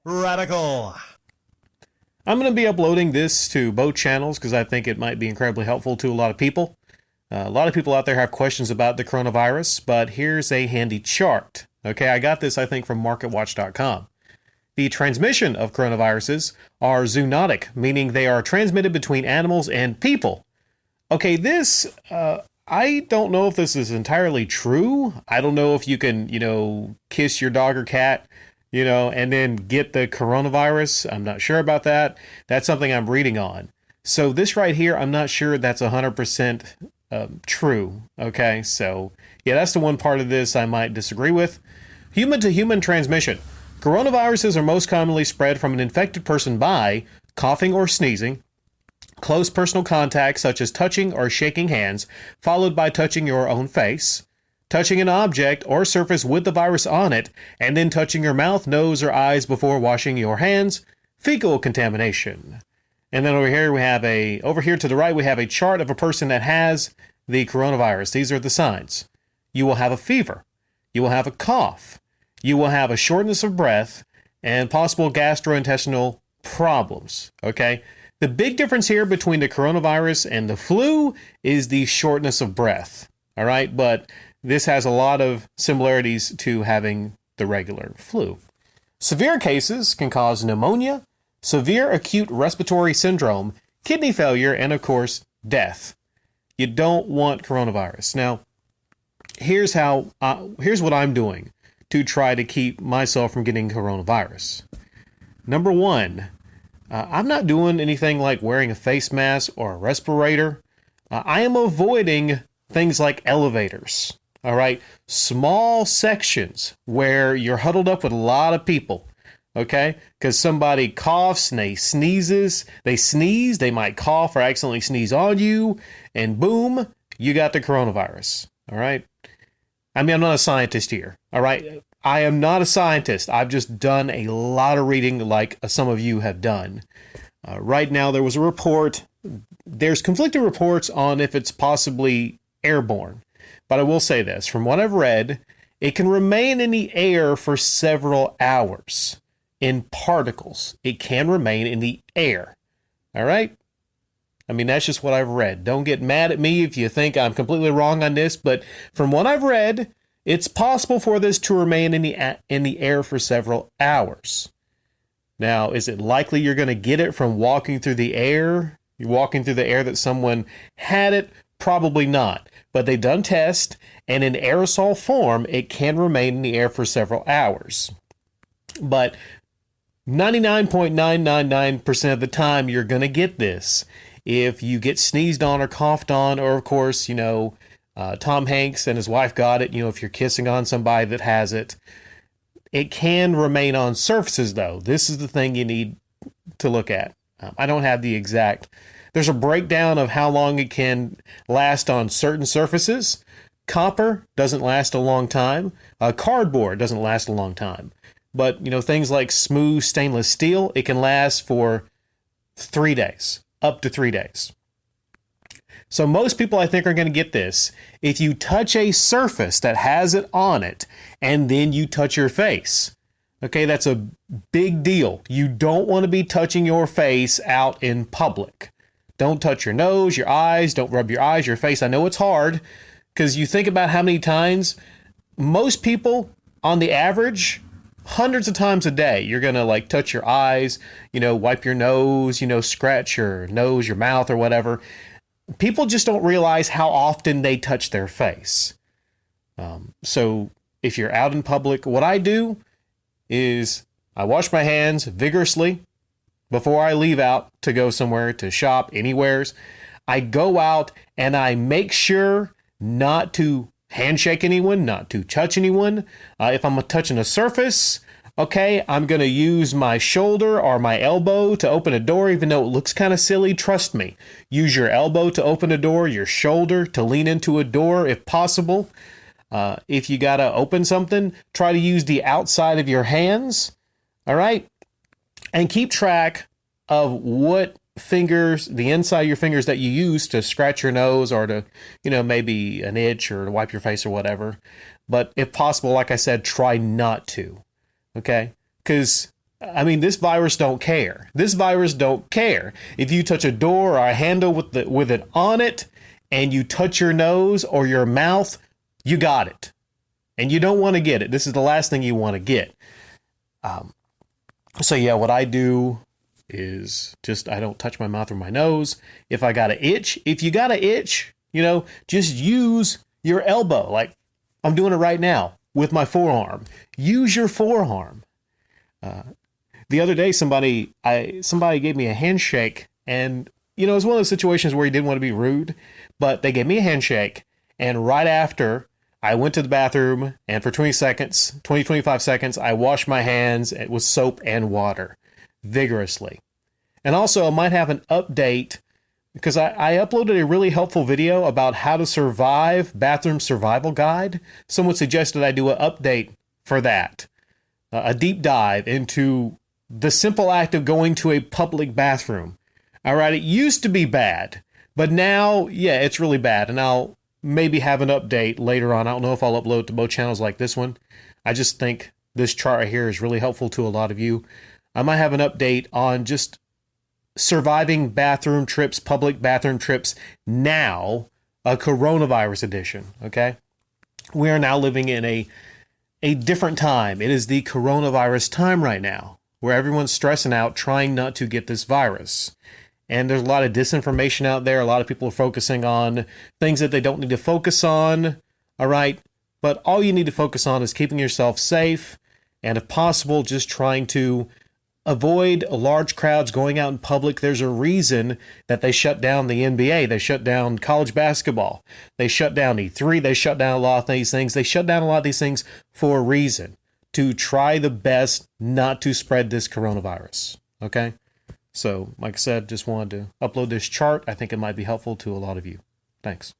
Radical. I'm going to be uploading this to both channels because I think it might be incredibly helpful to a lot of people. A lot of people out there have questions about the coronavirus, but here's a handy chart. Okay, I got this, I think, from MarketWatch.com. The transmission of coronaviruses are zoonotic, meaning they are transmitted between animals and people. Okay, I don't know if this is entirely true. I don't know if you can, kiss your dog or cat, and then get the coronavirus. I'm not sure about that. That's something I'm reading on. So this right here, I'm not sure that's 100% true. Okay, so yeah, that's the one part of this I might disagree with. Human to human transmission. Coronaviruses are most commonly spread from an infected person by coughing or sneezing, close personal contact such as touching or shaking hands, followed by touching your own face, touching an object or surface with the virus on it, and then touching your mouth, nose, or eyes before washing your hands, fecal contamination. And then over here to the right, we have a chart of a person that has the coronavirus. These are the signs. You will have a fever. You will have a cough. You will have a shortness of breath and possible gastrointestinal problems. Okay? The big difference here between the coronavirus and the flu is the shortness of breath. All right? But this has a lot of similarities to having the regular flu. Severe cases can cause pneumonia, severe acute respiratory syndrome, kidney failure, and of course, death. You don't want coronavirus. Now, here's what I'm doing to try to keep myself from getting coronavirus. Number one, I'm not doing anything like wearing a face mask or a respirator. I am avoiding things like elevators. All right, small sections where you're huddled up with a lot of people. Okay, because somebody coughs and they sneeze, they might cough or accidentally sneeze on you, and boom, you got the coronavirus. All right. I mean, I'm not a scientist here. All right. I am not a scientist. I've just done a lot of reading like some of you have done. Right now, there was a report. There's conflicting reports on if it's possibly airborne. But I will say this. From what I've read, it can remain in the air for several hours. In particles. It can remain in the air. All right? I mean, that's just what I've read. Don't get mad at me if you think I'm completely wrong on this, but from what I've read, it's possible for this to remain in the air for several hours. Now, is it likely you're going to get it from walking through the air? You're walking through the air that someone had it? Probably not. But they've done tests, and in aerosol form, it can remain in the air for several hours. But 99.999% of the time, you're going to get this. If you get sneezed on or coughed on, or of course, Tom Hanks and his wife got it, if you're kissing on somebody that has it, it can remain on surfaces, though. This is the thing you need to look at. I don't have the exact. There's a breakdown of how long it can last on certain surfaces. Copper doesn't last a long time. Cardboard doesn't last a long time. But, things like smooth stainless steel, it can last for 3 days, up to 3 days. So most people, I think, are going to get this. If you touch a surface that has it on it, and then you touch your face, okay, that's a big deal. You don't want to be touching your face out in public. Don't touch your nose, your eyes, don't rub your eyes, your face. I know it's hard, because you think about how many times most people, on the average, hundreds of times a day, you're going to touch your eyes, wipe your nose, scratch your nose, your mouth or whatever. People just don't realize how often they touch their face. So if you're out in public, what I do is I wash my hands vigorously before I leave out to go somewhere, to shop, anywheres. I go out and I make sure not to handshake anyone, not to touch anyone. If I'm touching a surface, okay, I'm going to use my shoulder or my elbow to open a door, even though it looks kind of silly. Trust me. Use your elbow to open a door, your shoulder to lean into a door if possible. If you got to open something, try to use the outside of your hands. All right? And keep track of what fingers, the inside of your fingers that you use to scratch your nose or to, maybe an itch or to wipe your face or whatever. But if possible, like I said, try not to. Okay? Because I mean, this virus don't care. This virus don't care. If you touch a door or a handle with it on it, and you touch your nose or your mouth, you got it. And you don't want to get it. This is the last thing you want to get. So yeah, what I do is just, I don't touch my mouth or my nose. If I got an itch, if you got an itch, just use your elbow. Like I'm doing it right now with my forearm. Use your forearm. The other day, somebody gave me a handshake, and it's one of those situations where you didn't want to be rude, but they gave me a handshake, and right after I went to the bathroom, and for 25 seconds, I washed my hands with soap and water vigorously. And also, I might have an update because I uploaded a really helpful video about how to survive bathroom survival guide. Someone suggested I do an update for that, a deep dive into the simple act of going to a public bathroom. All right, it used to be bad, but now, yeah, it's really bad. And I'll maybe have an update later on. I don't know if I'll upload to both channels like this one. I just think this chart right here is really helpful to a lot of you. I might have an update on just surviving bathroom trips, public bathroom trips now, a coronavirus edition, okay? We are now living in a different time. It is the coronavirus time right now, where everyone's stressing out, trying not to get this virus. And there's a lot of disinformation out there. A lot of people are focusing on things that they don't need to focus on. All right. But all you need to focus on is keeping yourself safe. And if possible, just trying to avoid large crowds going out in public. There's a reason that they shut down the NBA. They shut down college basketball. They shut down E3. They shut down a lot of these things. They shut down a lot of these things for a reason. To try the best not to spread this coronavirus. Okay? So, like I said, just wanted to upload this chart. I think it might be helpful to a lot of you. Thanks.